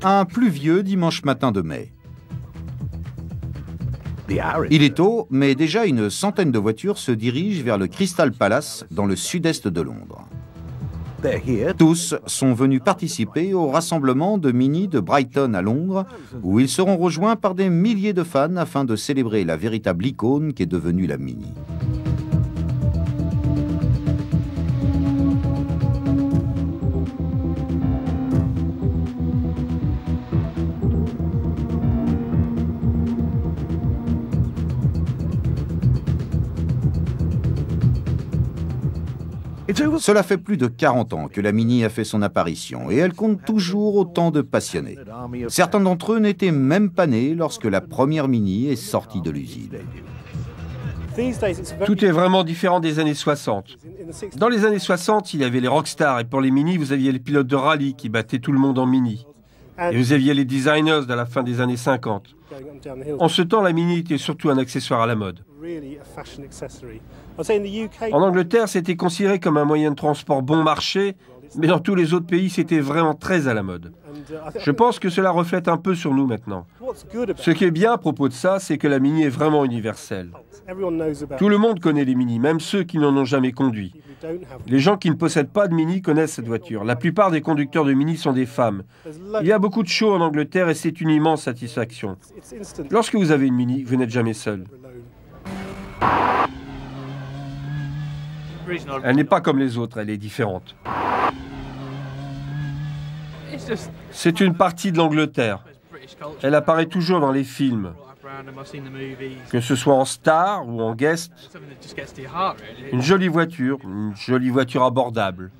Un pluvieux dimanche matin de mai. Il est tôt, mais déjà une centaine de voitures se dirigent vers le Crystal Palace dans le sud-est de Londres. Tous sont venus participer au rassemblement de Mini de Brighton à Londres, où ils seront rejoints par des milliers de fans afin de célébrer la véritable icône qu'est devenue la Mini. Cela fait plus de 40 ans que la Mini a fait son apparition et elle compte toujours autant de passionnés. Certains d'entre eux n'étaient même pas nés lorsque la première Mini est sortie de l'usine. Tout est vraiment différent des années 60. Dans les années 60, il y avait les rockstars et pour les Mini, vous aviez les pilotes de rallye qui battaient tout le monde en Mini. Et vous aviez les designers de la fin des années 50. En ce temps, la Mini était surtout un accessoire à la mode. En Angleterre, c'était considéré comme un moyen de transport bon marché, mais dans tous les autres pays, c'était vraiment très à la mode. Je pense que cela reflète un peu sur nous maintenant. Ce qui est bien à propos de ça, c'est que la Mini est vraiment universelle. Tout le monde connaît les Mini, même ceux qui n'en ont jamais conduit. Les gens qui ne possèdent pas de Mini connaissent cette voiture. La plupart des conducteurs de Mini sont des femmes. Il y a beaucoup de shows en Angleterre et c'est une immense satisfaction. Lorsque vous avez une Mini, vous n'êtes jamais seul. Elle n'est pas comme les autres, elle est différente. C'est une partie de l'Angleterre. Elle apparaît toujours dans les films, que ce soit en star ou en guest. Une jolie voiture abordable.